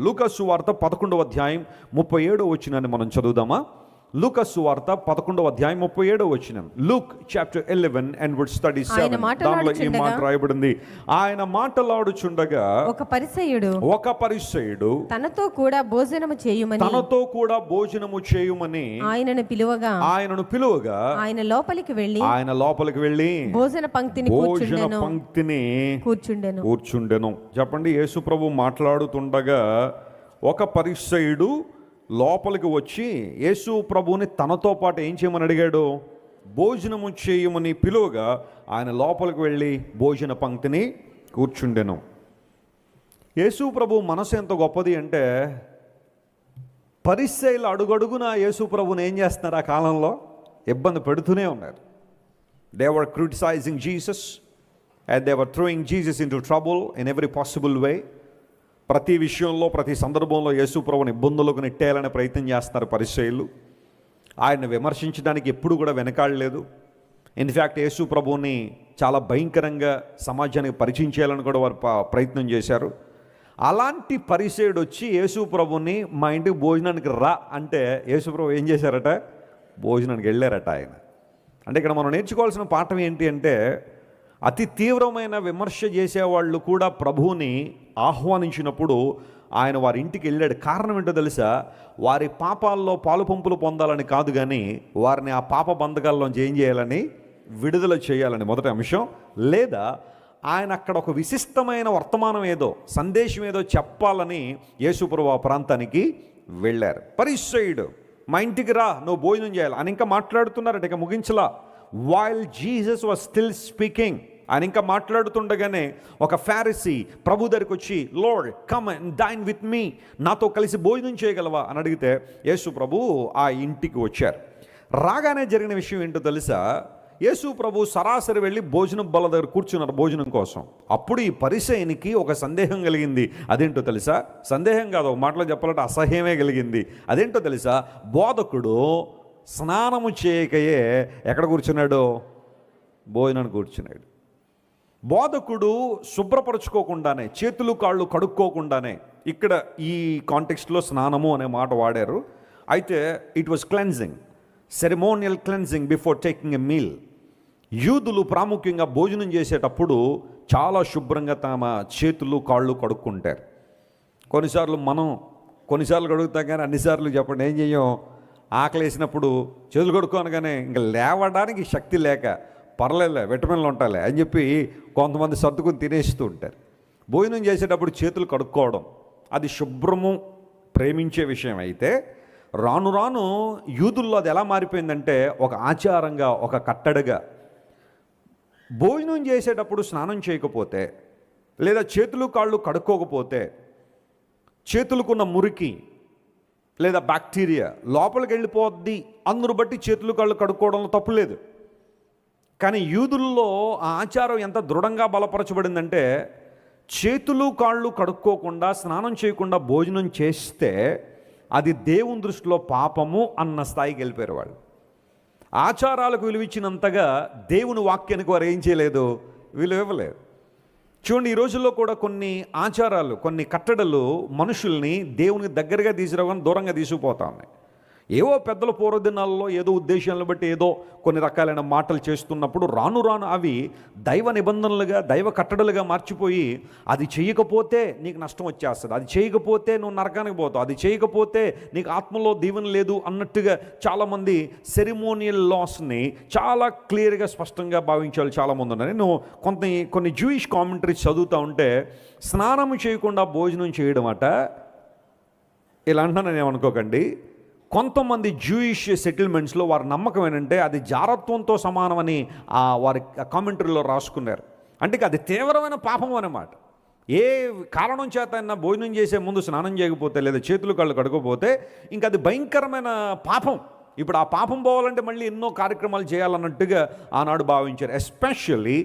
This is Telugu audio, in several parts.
లూకా సువార్త 11వ అధ్యాయం 37వ వచనాన్ని మనం చదువుదామా? లూకా సువార్త 11వ అధ్యాయం 37వ వచనం. Luke chapter 11 and verse 37. దానిలో ఈ మాట రాయబడింది, ఆయన మాటలాడుచుండగా ఒక పరిసయ్యుడు తనతో కూడా భోజనము చేయుమని ఆయనను పిలువగా ఆయన లోపలికి వెళ్ళి భోజన పంక్తిని కూర్చుండెను. చెప్పండి, యేసు ప్రభు మాట్లాడుతుండగా ఒక పరిసయ్యుడు లోపలికి వచ్చి యేసు ప్రభువుని తనతో పాటు ఏం చేయమని అడిగాడు? భోజనము చేయమని పిలువగా ఆయన లోపలికి వెళ్ళి భోజన పంక్తిని కూర్చుండెను. యేసు ప్రభు మనసు ఎంత గొప్పది అంటే, పరిసయ్యులు అడుగడుగున యేసు ప్రభుని ఏం చేస్తున్నారు? ఆ కాలంలో ఇబ్బంది పెడుతూనే ఉన్నారు. They were criticising Jesus and they were throwing Jesus into trouble in every possible way. ప్రతి విషయంలో, ప్రతి సందర్భంలో యేసు ప్రభుని ఇబ్బందులకు నెట్టేయాలని ప్రయత్నం చేస్తున్నారు పరిసయ్యులు. ఆయన విమర్శించడానికి ఎప్పుడు కూడా వెనకాడలేదు. ఇన్ఫ్యాక్ట్ యేసు ప్రభువుని చాలా భయంకరంగా సమాజానికి పరిచయం చేయాలని కూడా వారు ప్రయత్నం చేశారు. అలాంటి పరిసయ్యుడు వచ్చి యేసు ప్రభుని మా ఇంటికి భోజనానికి రా అంటే యేసు ప్రభు ఏం చేశారట? భోజనానికి వెళ్ళారట ఆయన. అంటే ఇక్కడ మనం నేర్చుకోవాల్సిన పాఠం ఏంటి అంటే, అతి తీవ్రమైన విమర్శ చేసేవాళ్ళు కూడా ప్రభువుని ఆహ్వానించినప్పుడు ఆయన వారి ఇంటికి వెళ్ళాడు. కారణం ఏంటో తెలుసా? వారి పాపాల్లో పాలు పంపులు పొందాలని కాదు, కానీ వారిని ఆ పాప బంధకాల్లోంచి ఏం చేయాలని? విడుదల చేయాలని మొదటి అంశం. లేదా ఆయన అక్కడ ఒక విశిష్టమైన వర్తమానం ఏదో, సందేశం ఏదో చెప్పాలని యేసుప్రభు ఆ ప్రాంతానికి వెళ్ళారు. పరిసయ్యుడు మా ఇంటికి రా, నువ్వు భోజనం చేయాలి అని ఇంకా మాట్లాడుతున్నారట. ఇక ముగించలా. While Jesus was still speaking, ఆయన ఇంకా మాట్లాడుతుండగానే ఒక ఫారిసీ ప్రభు దగ్గరికి వచ్చి, Lord come and dine with me, నాతో కలిసి భోజనం చేయగలవా అని అడిగితే యేసు ప్రభు ఆ ఇంటికి వచ్చారు. రాగానే జరిగిన విషయం ఏంటో తెలుసా? యేసు ప్రభు సరాసరి వెళ్ళి భోజనం బల్ల దగ్గర కూర్చున్నారు భోజనం కోసం. అప్పుడు ఈ పరిసయ్యునికి ఒక సందేహం కలిగింది. అదేంటో తెలుసా? సందేహం కాదు, ఒక మాటలో చెప్పాలంటే అసహ్యమే కలిగింది. అదేంటో తెలుసా? బోధకుడు స్నానము చేయకయే ఎక్కడ కూర్చున్నాడు? భోజనాన్ని కూర్చున్నాడు. బోధకుడు శుభ్రపరచుకోకుండానే, చేతులు కాళ్ళు కడుక్కోకుండానే, ఇక్కడ ఈ కాంటెక్స్ట్లో స్నానము అనే మాట వాడారు. అయితే it was cleansing, ceremonial cleansing before taking a meal. యూదులు ప్రాముఖ్యంగా భోజనం చేసేటప్పుడు చాలా శుభ్రంగా తమ చేతులు కాళ్ళు కడుక్కుంటారు. కొన్నిసార్లు కడుగుతాం, కానీ అన్నిసార్లు చెప్పండి ఏం చెయ్యం? ఆకలి వేసినప్పుడు చేతులు కడుక్కోనగానే ఇంకా లేవడానికి శక్తి లేక, పర్లేదులే విటమిన్లు ఉంటాలే అని చెప్పి కొంతమంది సర్దుకుని తినేస్తూ ఉంటారు. భోజనం చేసేటప్పుడు చేతులు కడుక్కోవడం అది శుభ్రము, ప్రేమించే విషయం. అయితే రాను రాను యూదుల్లో అది ఎలా మారిపోయిందంటే ఒక ఆచారంగా, ఒక కట్టడిగా. భోజనం చేసేటప్పుడు స్నానం చేయకపోతే, లేదా చేతులు కాళ్ళు కడుక్కోకపోతే, చేతులకున్న మురికి లేదా బ్యాక్టీరియా లోపలికి వెళ్ళిపోద్ది. అందును బట్టి చేతులు కాళ్ళు కడుక్కోవడంలో తప్పు లేదు. కానీ యూదుల్లో ఆ ఆచారం ఎంత దృఢంగా బలపరచబడిందంటే, చేతులు కాళ్ళు కడుక్కోకుండా, స్నానం చేయకుండా భోజనం చేస్తే అది దేవుని దృష్టిలో పాపము అన్న స్థాయికి వెళ్ళిపోయారు వాళ్ళు. ఆచారాలకు విలువిచ్చినంతగా దేవుని వాక్యానికి వారు ఏం చేయలేదు? విలువ ఇవ్వలేదు. చూడండి, ఈ రోజుల్లో కూడా కొన్ని ఆచారాలు, కొన్ని కట్టడలు మనుషుల్ని దేవునికి దగ్గరగా తీసుకురావని దూరంగా తీసుకుపోతా ఉన్నాయి. ఏవో పెద్దల పూర్వదినాల్లో ఏదో ఉద్దేశాలను బట్టి ఏదో కొన్ని రకాలైన మాటలు చేస్తున్నప్పుడు రాను రాను అవి దైవ నిబంధనలుగా, దైవ కట్టడలుగా మార్చిపోయి, అది చేయకపోతే నీకు నష్టం వచ్చేస్తుంది, అది చేయకపోతే నువ్వు నరకానికి పోతావు, అది చేయకపోతే నీకు ఆత్మలో దీవెన లేదు అన్నట్టుగా చాలామంది సెరిమోనియల్ లాస్ని చాలా క్లియర్గా, స్పష్టంగా భావించే వాళ్ళు చాలామంది ఉన్నారు. నేను కొన్ని జూయిష్ కామెంటరీస్ చదువుతూ ఉంటే, స్నానం చేయకుండా భోజనం చేయడం అట, ఇలా అంటున్నాను ఏమనుకోకండి, కొంతమంది జూయిష్ సెటిల్మెంట్స్లో వారి నమ్మకం ఏంటంటే అది జారత్వంతో సమానమని వారి కామెంటరీలో రాసుకున్నారు. అంటే అది తీవ్రమైన పాపం అన్నమాట. ఏ కారణం చేత అయినా భోజనం చేసే ముందు స్నానం చేయకపోతే, లేదా చేతులు కాళ్ళు కడుకోపోతే ఇంకా అది భయంకరమైన పాపం. ఇప్పుడు ఆ పాపం పోవాలంటే మళ్ళీ ఎన్నో కార్యక్రమాలు చేయాలన్నట్టుగా ఆనాడు భావించారు. ఎస్పెషల్లీ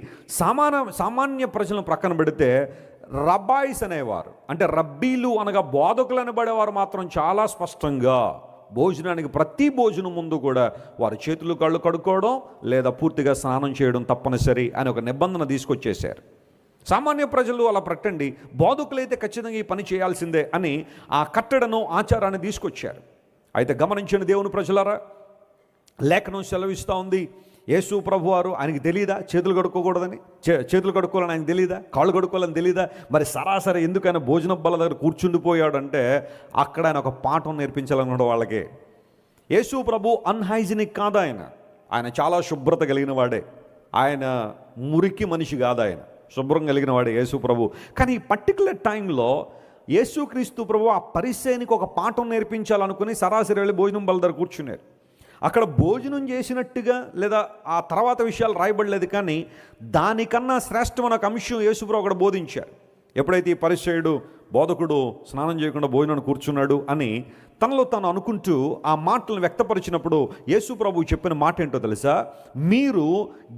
సామాన్య ప్రజలను ప్రక్కన పెడితే రబ్బాయిస్ అనేవారు, అంటే రబ్బీలు అనగా బోధకులు అనబడేవారు మాత్రం చాలా స్పష్టంగా భోజనానికి, ప్రతి భోజనం ముందు కూడా వారి చేతులు కాళ్ళు కడుక్కోవడం లేదా పూర్తిగా స్నానం చేయడం తప్పనిసరి అని ఒక నిబంధన తీసుకొచ్చేశారు. సామాన్య ప్రజలు అలా పెట్టండి, బోధకులైతే ఖచ్చితంగా ఈ పని చేయాల్సిందే అని ఆ కట్టడను ఆచారాన్ని తీసుకొచ్చారు. అయితే గమనించిన దేవుని ప్రజలారా, లేఖనం సెలవిస్తూ ఉంది, యేసు ప్రభు వారు ఆయనకి తెలియదా చేతులు కడుక్కోకూడదని, చేతులు కడుక్కోవాలని ఆయనకు తెలియదా, కాళ్ళు కడుక్కోవాలని తెలియదా? మరి సరాసరి ఎందుకైనా భోజనం బల్ల దగ్గర కూర్చుండిపోయాడంటే అక్కడ ఆయన ఒక పాఠం నేర్పించాలన్నాడు వాళ్ళకి. యేసు ప్రభు అన్హైజినిక్ కాదు, ఆయన చాలా శుభ్రత కలిగిన వాడే, ఆయన మురికి మనిషి కాదు, ఆయన శుభ్రం కలిగిన వాడే యేసు ప్రభు. కానీ ఈ పర్టికులర్ టైంలో యేసుక్రీస్తు ప్రభు ఆ పరిసయ్యునికి ఒక పాఠం నేర్పించాలనుకుని సరాసరి వెళ్ళి భోజనం బల్ల దగ్గర కూర్చున్నారు. అక్కడ భోజనం చేసినట్టుగా లేదా ఆ తర్వాత విషయాలు రాయబడలేదు, కానీ దానికన్నా శ్రేష్టమైన ఒక అంశం యేసుప్రభు అక్కడ బోధించారు. ఎప్పుడైతే ఈ పరిసయ్యుడు బోధకుడు స్నానం చేయకుండా భోజనాన్ని కూర్చున్నాడు అని తనలో తాను అనుకుంటూ ఆ మాటలను వ్యక్తపరిచినప్పుడు యేసుప్రభు చెప్పిన మాట ఏంటో తెలుసా? మీరు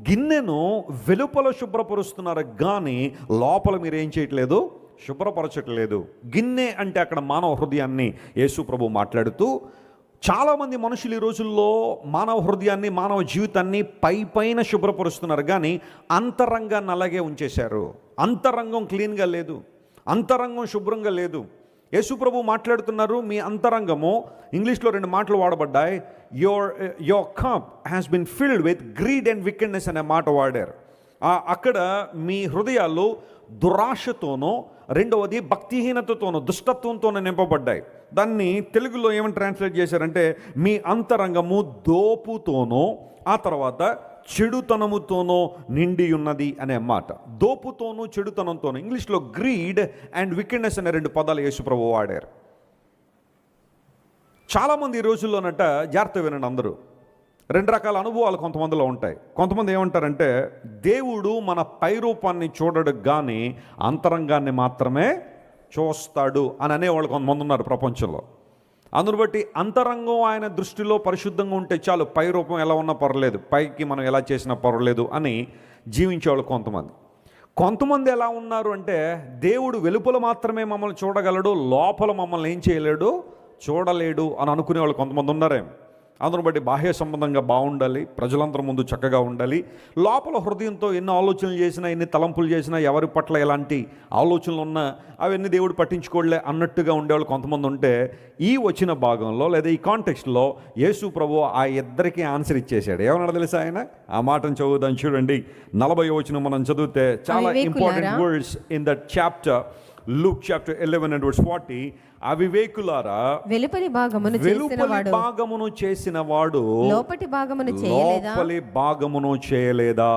గిన్నెను వెలుపల శుభ్రపరుస్తున్నారు కానీ లోపల మీరు ఏం చేయట్లేదు, శుభ్రపరచట్లేదు. గిన్నె అంటే అక్కడ మానవ హృదయాన్ని యేసుప్రభు మాట్లాడుతూ, చాలామంది మనుషులు ఈ రోజుల్లో మానవ హృదయాన్ని, మానవ జీవితాన్ని పైన శుభ్రపరుస్తున్నారు కానీ అంతరంగాన్ని అలాగే ఉంచేశారు. అంతరంగం క్లీన్గా లేదు, అంతరంగం శుభ్రంగా లేదు. యేసుప్రభు మాట్లాడుతున్నారు, మీ అంతరంగము, ఇంగ్లీష్లో 2 మాటలు వాడబడ్డాయి, your cup has been filled with greed and wickedness అనే మాట వాడారు. అక్కడ మీ హృదయాలు దురాశతోనో, రెండవది భక్తిహీనతతోనో, దుష్టత్వంతోనో నింపబడ్డాయి. దాన్ని తెలుగులో ఏమని ట్రాన్స్లేట్ చేశారంటే మీ అంతరంగము దోపుతోనో ఆ తర్వాత చెడుతనముతోనో నిండి ఉన్నది అనే మాట. దోపుతోనూ చెడుతనంతోనూ, ఇంగ్లీష్లో గ్రీడ్ అండ్ వికెడ్నెస్ అనే 2 పదాలు యేసుప్రభు వాడారు. చాలామంది ఈ రోజుల్లోనట, జాగ్రత్త వినండి అందరూ, 2 రకాల అనుభవాలు కొంతమందిలో ఉంటాయి. కొంతమంది ఏమంటారంటే దేవుడు మన పై రూపాన్ని చూడడు కానీ అంతరంగాన్ని మాత్రమే చూస్తాడు అని అనేవాళ్ళు కొంతమంది ఉన్నారు ప్రపంచంలో. అందును బట్టి అంతరంగం ఆయన దృష్టిలో పరిశుద్ధంగా ఉంటే చాలు, పై రూపం ఎలా ఉన్నా పర్లేదు, పైకి మనం ఎలా చేసినా పర్వాలేదు అని జీవించేవాళ్ళు కొంతమంది. కొంతమంది ఎలా ఉన్నారు అంటే దేవుడు వెలుపల మాత్రమే మమ్మల్ని చూడగలడు, లోపల మమ్మల్ని ఏం చేయలేడు, చూడలేడు అని అనుకునేవాళ్ళు కొంతమంది ఉన్నారేమో. అందును బట్టి బాహ్య సంబంధంగా బాగుండాలి, ప్రజలందరి ముందు చక్కగా ఉండాలి, లోపల హృదయంతో ఎన్ని ఆలోచనలు చేసినా, ఎన్ని తలంపులు చేసినా, ఎవరి పట్ల ఎలాంటి ఆలోచనలు ఉన్నా అవన్నీ దేవుడు పట్టించుకోలే అన్నట్టుగా ఉండేవాళ్ళు కొంతమంది ఉంటే, ఈ వచ్చిన భాగంలో లేదా ఈ కాంటెక్స్ట్లో యేసు ప్రభు ఆ ఇద్దరికీ ఆన్సర్ ఇచ్చేశాడు. ఏమన్నా తెలుసా ఆయన? ఆ మాటను చదువుదాం చూడండి. 40వ వచనం మనం చదివితే చాలా important words in that chapter, Luke chapter 11 and verse 40. అవివేకులారా, వెలుపలి భాగమును చేసినవాడు లోపలి భాగమును చేయలేదా?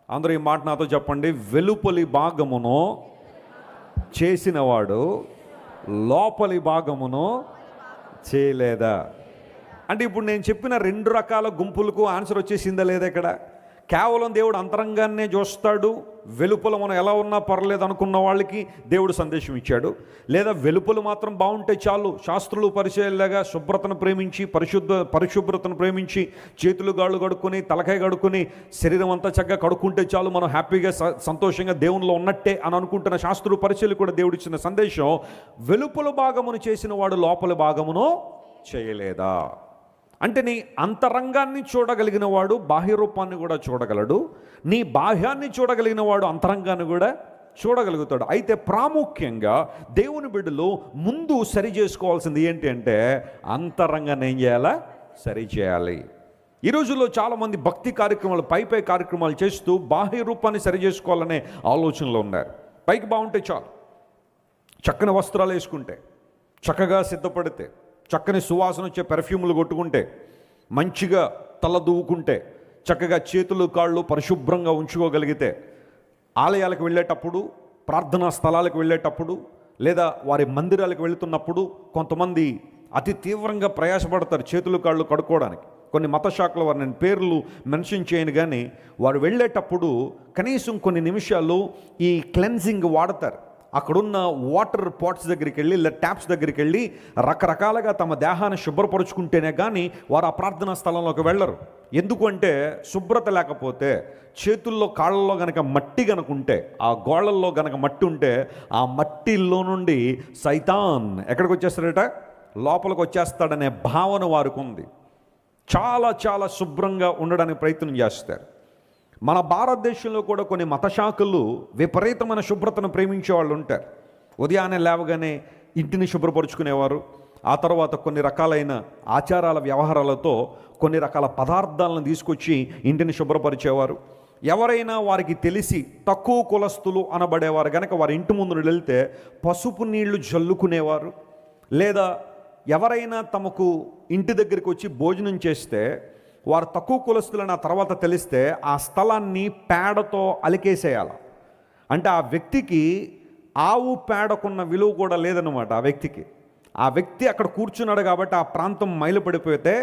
అందరూ ఈ మాట నాతో చెప్పండి. వెలుపలి భాగమును చేసినవాడు లోపలి భాగమును చేయలేదా? అంటే ఇప్పుడు నేను చెప్పిన 2 రకాల గుంపులకు ఆన్సర్ వచ్చేసిందా లేదా? ఇక్కడ కేవలం దేవుడు అంతరంగాన్నే చూస్తాడు, వెలుపల మనం ఎలా ఉన్నా పర్లేదు అనుకున్న వాళ్ళకి దేవుడు సందేశం ఇచ్చాడు. లేదా వెలుపల మాత్రం బాగుంటే చాలు, శాస్త్రులు పరిచయాలుగా శుభ్రతను ప్రేమించి, పరిశుభ్రతను ప్రేమించి, చేతులు గాళ్ళు కడుక్కొని, తలకాయ కడుక్కొని, శరీరం అంతా చక్కగా కడుక్కుంటే చాలు, మనం హ్యాపీగా సంతోషంగా దేవునిలో ఉన్నట్టే అని అనుకుంటున్న శాస్త్రులు పరిచయాలు కూడా దేవుడు ఇచ్చిన సందేశం, వెలుపల భాగమును చేసిన వాడు లోపల భాగమును చేయలేదా? అంటే నీ అంతరంగాన్ని చూడగలిగిన వాడు బాహ్య రూపాన్ని కూడా చూడగలడు, నీ బాహ్యాన్ని చూడగలిగిన వాడు అంతరంగాన్ని కూడా చూడగలుగుతాడు. అయితే ప్రాముఖ్యంగా దేవుని బిడ్డలు ముందు సరి చేసుకోవాల్సింది ఏంటి అంటే అంతరంగాన్ని ఏం చేయాలా? సరి చేయాలి. ఈ రోజుల్లో చాలామంది భక్తి కార్యక్రమాలు, పై కార్యక్రమాలు చేస్తూ బాహ్య రూపాన్ని సరి చేసుకోవాలనే ఆలోచనలో ఉన్నారు. పైకి బాగుంటే చాలు, చక్కని వస్త్రాలు వేసుకుంటే, చక్కగా సిద్ధపడితే, చక్కని సువాసన వచ్చే పెర్ఫ్యూములు కొట్టుకుంటే, మంచిగా తల దువ్వుకుంటే, చక్కగా చేతులు కాళ్ళు పరిశుభ్రంగా ఉంచుకోగలిగితే, ఆలయాలకు వెళ్ళేటప్పుడు, ప్రార్థనా స్థలాలకు వెళ్ళేటప్పుడు, లేదా వారి మందిరాలకు వెళుతున్నప్పుడు కొంతమంది అతి తీవ్రంగా ప్రయాసపడతారు చేతులు కాళ్ళు కడుక్కోవడానికి. కొన్ని మత శాఖల వారు, నేను పేర్లు మెన్షన్ చేయను కానీ, వారు వెళ్ళేటప్పుడు కనీసం కొన్ని నిమిషాలు ఈ క్లెన్జింగ్ వాడతారు. అక్కడున్న వాటర్ పాట్స్ దగ్గరికి వెళ్ళి, లేదా ట్యాప్స్ దగ్గరికి వెళ్ళి రకరకాలుగా తమ దేహాన్ని శుభ్రపరుచుకుంటేనే కానీ వారు ఆ ప్రార్థనా స్థలంలోకి వెళ్ళరు. ఎందుకంటే శుభ్రత లేకపోతే, చేతుల్లో కాళ్ళల్లో గనక మట్టి గనుకుంటే, ఆ గోళ్ళల్లో గనక మట్టి ఉంటే, ఆ మట్టిలో నుండి సైతాన్ ఎక్కడికి వచ్చేస్తాడట? లోపలికి వచ్చేస్తాడనే భావన వారికి ఉంది. చాలా చాలా శుభ్రంగా ఉండడానికి ప్రయత్నం చేస్తారు. మన భారతదేశంలో కూడా కొన్ని మత శాఖలు విపరీతమైన శుభ్రతను ప్రేమించే వాళ్ళు ఉంటారు. ఉదయాన్నే లేవగానే ఇంటిని శుభ్రపరుచుకునేవారు. ఆ తర్వాత కొన్ని రకాలైన ఆచారాల వ్యవహారాలతో కొన్ని రకాల పదార్థాలను తీసుకొచ్చి ఇంటిని శుభ్రపరిచేవారు. ఎవరైనా వారికి తెలిసి తక్కువ కులస్తులు అనబడేవారు కనుక వారి ఇంటి ముందు వెళ్తే పసుపు నీళ్లు జల్లుకునేవారు. లేదా ఎవరైనా తమకు ఇంటి దగ్గరికి వచ్చి భోజనం చేస్తే వారు తక్కువ కులస్తులని ఆ తర్వాత తెలిస్తే ఆ స్థలాన్ని పేడతో అలికేసేయాలి. అంటే ఆ వ్యక్తికి ఆవు పేడకున్న విలువ కూడా లేదన్నమాట. ఆ వ్యక్తి అక్కడ కూర్చున్నాడు కాబట్టి ఆ ప్రాంతం మైలుపడిపోతే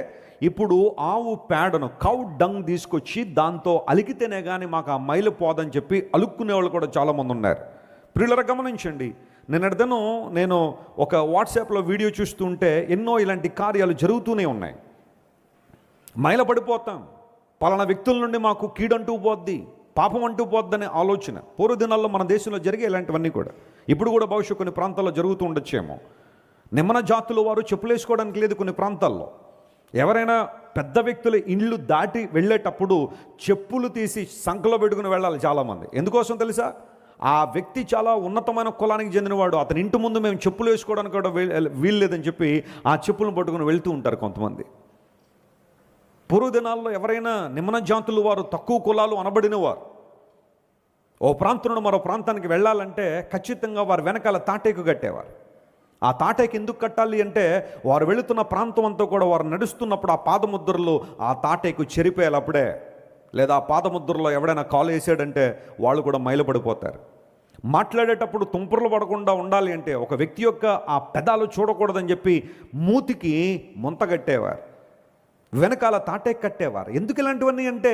ఇప్పుడు ఆవు పేడను, కౌ డంగ్ తీసుకొచ్చి దాంతో అలికితేనే కానీ మాకు ఆ మైలు పోదని చెప్పి అలుక్కునే వాళ్ళు కూడా చాలామంది ఉన్నారు. ప్రియులరా గమనించండి, నేను ఒక వాట్సాప్లో వీడియో చూస్తుంటే ఎన్నో ఇలాంటి కార్యాలు జరుగుతూనే ఉన్నాయి. మైల పడిపోతాం, పలానా వ్యక్తుల నుండి మాకు కీడంటూ పోద్ది, పాపం అంటూ పోద్దనే ఆలోచన పూర్వదినాల్లో మన దేశంలో జరిగే ఇలాంటివన్నీ కూడా ఇప్పుడు కూడా బహుశా కొన్ని ప్రాంతాల్లో జరుగుతూ ఉండొచ్చేమో. నిమ్మన జాతులు వారు చెప్పులు వేసుకోవడానికి లేదు కొన్ని ప్రాంతాల్లో. ఎవరైనా పెద్ద వ్యక్తుల ఇండ్లు దాటి వెళ్ళేటప్పుడు చెప్పులు తీసి సంకలో పెట్టుకుని వెళ్ళాలి చాలామంది. ఎందుకోసం తెలుసా? ఆ వ్యక్తి చాలా ఉన్నతమైన కులానికి చెందినవాడు, అతని ఇంటి ముందు మేము చెప్పులు వేసుకోవడానికి కూడా వీల్లేదని చెప్పి ఆ చెప్పులను పట్టుకుని వెళ్తూ ఉంటారు కొంతమంది. పూర్వదినాల్లో ఎవరైనా నిమ్మన జాతులు వారు, తక్కువ కులాలు అనబడినవారు ఓ ప్రాంతం నుండి మరో ప్రాంతానికి వెళ్ళాలంటే ఖచ్చితంగా వారు వెనకాల తాటేకు కట్టేవారు. ఆ తాటేకి ఎందుకు కట్టాలి అంటే వారు వెళుతున్న ప్రాంతం అంతా కూడా వారు నడుస్తున్నప్పుడు ఆ పాదముద్రలు ఆ తాటేకు చెరిపేయాలి అప్పుడే. లేదా ఆ పాదముద్రలో ఎవడైనా కాలు వేసాడంటే వాళ్ళు కూడా మైలుపడిపోతారు. మాట్లాడేటప్పుడు తుంపర్లు పడకుండా ఉండాలి అంటే ఒక వ్యక్తి యొక్క ఆ పెదాలు చూడకూడదని చెప్పి మూతికి ముంతగట్టేవారు, వెనకాల తాటే కట్టేవారు. ఎందుకు ఇలాంటివన్నీ అంటే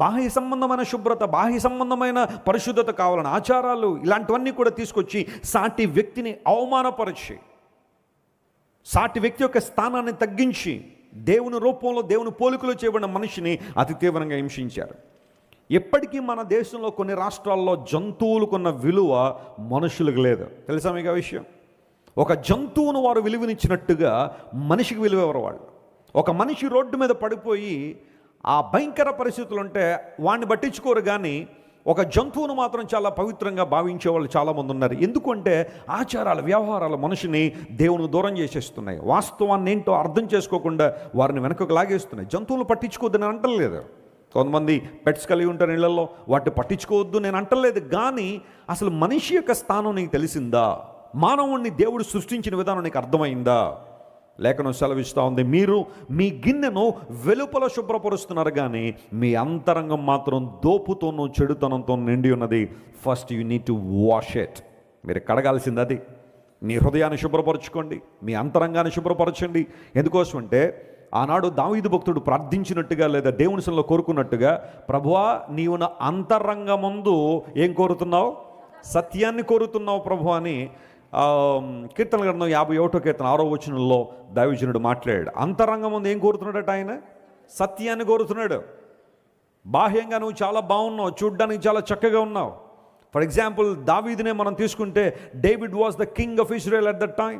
బాహ్య సంబంధమైన శుభ్రత, బాహ్య సంబంధమైన పరిశుద్ధత కావాలని ఆచారాలు ఇలాంటివన్నీ కూడా తీసుకొచ్చి సాటి వ్యక్తిని అవమానపరిచి, సాటి వ్యక్తి యొక్క స్థానాన్ని తగ్గించి దేవుని రూపంలో దేవుని పోలికలో చేయబడిన మనిషిని అతి తీవ్రంగా హింసించారు. ఇప్పటికీ మన దేశంలో కొన్ని రాష్ట్రాల్లో జంతువులకున్న విలువ మనుషులకు లేదు. తెలుసా మీకు ఆ విషయం? ఒక జంతువును వారు విలువనిచ్చినట్టుగా మనిషికి విలువ ఎవరు వాళ్ళు. ఒక మనిషి రోడ్డు మీద పడిపోయి ఆ భయంకర పరిస్థితులు ఉంటే వాడిని పట్టించుకోరు, కానీ ఒక జంతువును మాత్రం చాలా పవిత్రంగా భావించే వాళ్ళు చాలామంది ఉన్నారు. ఎందుకంటే ఆచారాల వ్యవహారాలు మనిషిని దేవునికి దూరం చేసేస్తున్నాయి. వాస్తవాన్ని ఏంటో అర్థం చేసుకోకుండా వారిని వెనకకు లాగేస్తున్నాయి. జంతువులు పట్టించుకోవద్దు నేను అంటలేదు. కొంతమంది పెట్స్ కలిగి ఉంటారు ఇళ్లలో, వాటిని పట్టించుకోవద్దు నేను అంటలేదు. కానీ అసలు మనిషి యొక్క స్థానం నీకు తెలిసిందా? మానవుణ్ణి దేవుడు సృష్టించిన విధానం నీకు అర్థమైందా? లేఖనం సెలవిస్తూ ఉంది, మీరు మీ గిన్నెను వెలుపల శుభ్రపరుస్తున్నారు కానీ మీ అంతరంగం మాత్రం దోపుతోనూ చెడుతనంతో నిండి ఉన్నది. First you need to wash it. మీరు కడగాల్సింది అది. మీ హృదయాన్ని శుభ్రపరచుకోండి, మీ అంతరంగాన్ని శుభ్రపరచండి. ఎందుకోసం అంటే ఆనాడు దావీదు భక్తుడు ప్రార్థించినట్టుగా లేదా దేవుని సన్నిధిలో కోరుకున్నట్టుగా, ప్రభువా నీవు నా అంతరంగమందు ఏం కోరుతున్నావు? సత్యాన్ని కోరుతున్నావు ప్రభు అని కీర్తన గ్రంథం 51వ కీర్తన 6వ వచనంలో దైవజనుడు మాట్లాడాడు. అంతరంగం ముందు ఏం కోరుతున్నాడట? ఆయన సత్యాన్ని కోరుతున్నాడు. బాహ్యంగా నువ్వు చాలా బాగున్నావు, చూడ్డానికి చాలా చక్కగా ఉన్నావు. ఫర్ ఎగ్జాంపుల్ దావీదునే మనం తీసుకుంటే, David was the king of Israel at the time.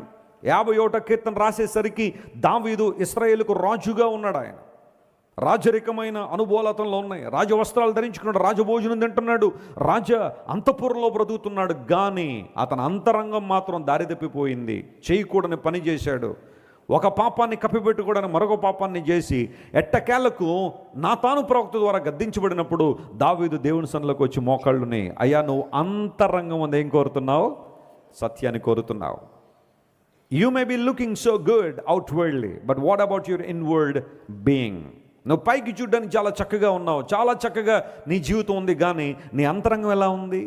51వ కీర్తన రాసేసరికి దావీదు ఇశ్రాయేలుకు రాజుగా ఉన్నాడు. ఆయన రాజరికమైన అనుభవాలతలో ఉన్నాయి. రాజవస్త్రాలు ధరించుకున్నాడు, రాజభోజనం తింటున్నాడు, రాజ అంతఃపురంలో బ్రతుకుతున్నాడు. కానీ అతని అంతరంగం మాత్రం దారి తప్పిపోయింది. చేయకూడని పని చేశాడు. ఒక పాపాన్ని కప్పిపెట్టుకోవడానికి మరొక పాపాన్ని చేసి ఎట్టకేలకు నాతాను ప్రవక్త ద్వారా గద్దించబడినప్పుడు దావీదు దేవుని సన్నిధిలోకి వచ్చి మోకాళ్ళుని, అయ్యా నువ్వు అంతరంగం అందు ఏం కోరుతున్నావు? సత్యాన్ని కోరుతున్నావు. You may be looking so good outwardly, but what about your inward being? నువ్వు పైకి చూడడానికి చాలా చక్కగా ఉన్నావు, చాలా చక్కగా నీ జీవితం ఉంది, కానీ నీ అంతరంగం ఎలా ఉంది?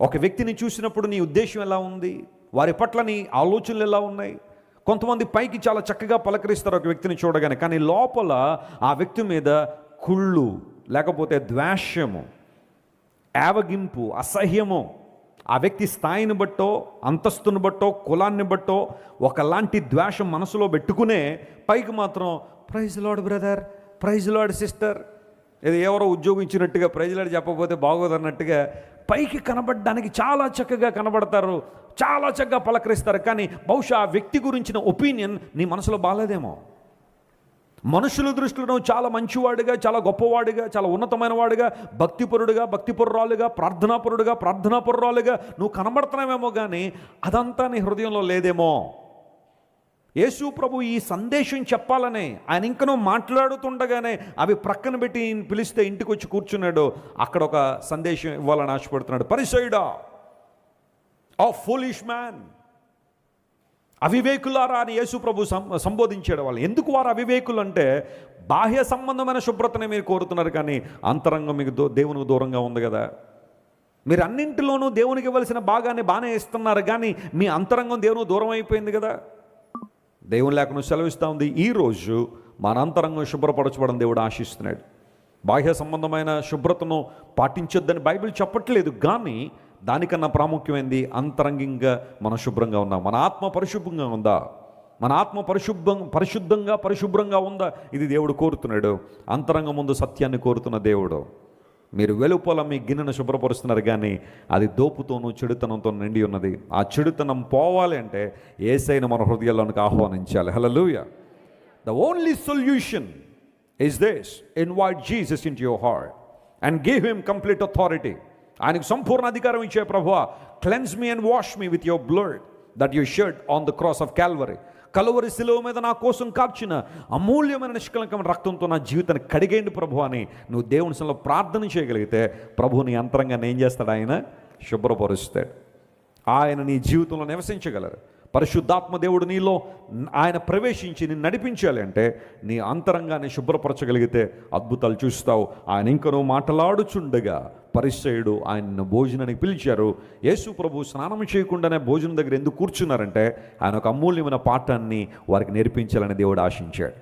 ఒక వ్యక్తిని చూసినప్పుడు నీ ఉద్దేశం ఎలా ఉంది? వారి పట్ల నీ ఆలోచనలు ఎలా ఉన్నాయి? కొంతమంది పైకి చాలా చక్కగా పలకరిస్తారు ఒక వ్యక్తిని చూడగానే, కానీ లోపల ఆ వ్యక్తి మీద కుళ్ళు, లేకపోతే ద్వేషము, యావగింపు, అసహ్యము, ఆ వ్యక్తి స్థాయిని బట్టో, అంతస్తుని బట్టో, కులాన్ని బట్టో ఒకలాంటి ద్వేషం మనసులో పెట్టుకునే పైకి మాత్రం praise Lord brother, praise Lord sister, ఇది ఎవరో ఉద్యోగించినట్టుగా ప్రైజ్ లార్డ్ చెప్పకపోతే బాగోదన్నట్టుగా పైకి కనబడడానికి చాలా చక్కగా కనబడతారు, చాలా చక్కగా పలకరిస్తారు. కానీ బహుశా ఆ వ్యక్తి గురించిన ఒపీనియన్ నీ మనసులో బాగాలేదేమో. మనుషుల దృష్టిలో నువ్వు చాలా మంచివాడిగా, చాలా గొప్పవాడిగా, చాలా ఉన్నతమైన వాడిగా, భక్తిపరుడుగా, భక్తిపరురాలుగా, ప్రార్థనాపరుడుగా, ప్రార్థనాపరురాలుగా నువ్వు కనబడుతున్నావేమో, కానీ అదంతా నీ హృదయంలో లేదేమో. యేసు ప్రభు ఈ సందేశం చెప్పాలనే ఆయన ఇంకనూ మాట్లాడుతుండగానే అవి ప్రక్కన పెట్టి పిలిస్తే ఇంటికి వచ్చి కూర్చున్నాడు. అక్కడ ఒక సందేశం ఇవ్వాలని ఆశపడుతున్నాడు. పరిసయుడా, ఓ ఫూలిష్ మ్యాన్, అవివేకులారా అని యేసు ప్రభు సంబోధించాడు వాళ్ళు. ఎందుకు వారు అవివేకులు అంటే, బాహ్య సంబంధమైన శుభ్రతనే మీరు కోరుతున్నారు, కానీ అంతరంగం మీకు దేవునికి దూరంగా ఉంది కదా. మీరు అన్నింటిలోనూ దేవునికి ఇవ్వాల్సిన భాగాన్ని బాగానే ఇస్తున్నారు, కానీ మీ అంతరంగం దేవునికి దూరం అయిపోయింది కదా. దేవుని లేఖను సెలవిస్తూ ఉంది, ఈరోజు మన అంతరంగం శుభ్రపరచబడని దేవుడు ఆశిస్తున్నాడు. బాహ్య సంబంధమైన శుభ్రతను పాటించొద్దని బైబిల్ చెప్పట్లేదు, కానీ దానికన్నా ప్రాముఖ్యమైనది అంతరంగంగా మనం శుభ్రంగా ఉందా, మన ఆత్మ పరిశుభ్రంగా ఉందా, మన ఆత్మ పరిశుభ్రంగా ఉందా, ఇది దేవుడు కోరుతున్నాడు. అంతరంగం ముందు సత్యాన్ని కోరుతున్న దేవుడు. మీరు వెలుపల మీ గిన్నెను శుభ్రపరుస్తున్నారు, కానీ అది దోపుతోనూ చెడుతనంతో నిండి ఉన్నది. ఆ చెడుతనం పోవాలి అంటే యేసయ్యను మన హృదయాల్లోనికి ఆహ్వానించాలి. హల్లెలూయా. The only solution is this: invite Jesus into your heart and give him complete authority. ఆయనకు సంపూర్ణ అధికారం ఇచ్చే, ప్రభువా, cleanse me and wash me with your blood that you shed on the cross of Calvary. కలువరి శిలువ మీద నా కోసం కార్చిన అమూల్యమైన నిష్కలంకమైన రక్తంతో నా జీవితాన్ని కడిగేయండి ప్రభు అని నువ్వు దేవుని సన్నిధిలో ప్రార్థన చేయగలిగితే, ప్రభువు నీ అంతరంగాన్ని ఏం చేస్తాడు? ఆయన శుభ్రపరుస్తాడు. ఆయన నీ జీవితంలో నివసించగలరు. పరిశుద్ధాత్మ దేవుడు నీలో ఆయన ప్రవేశించి నిన్ను నడిపించాలి అంటే నీ అంతరంగాన్ని శుభ్రపరచగలిగితే అద్భుతాలు చూస్తావు. ఆయన ఇంకనూ మాట్లాడుచుండగా పరిసయ్యుడు ఆయన్ను భోజనానికి పిలిచారు. యేసు ప్రభు స్నానం చేయకుండానే భోజనం దగ్గర ఎందుకు కూర్చున్నారంటే ఆయన ఒక అమూల్యమైన పాఠాన్ని వారికి నేర్పించాలని దేవుడు ఆశించాడు.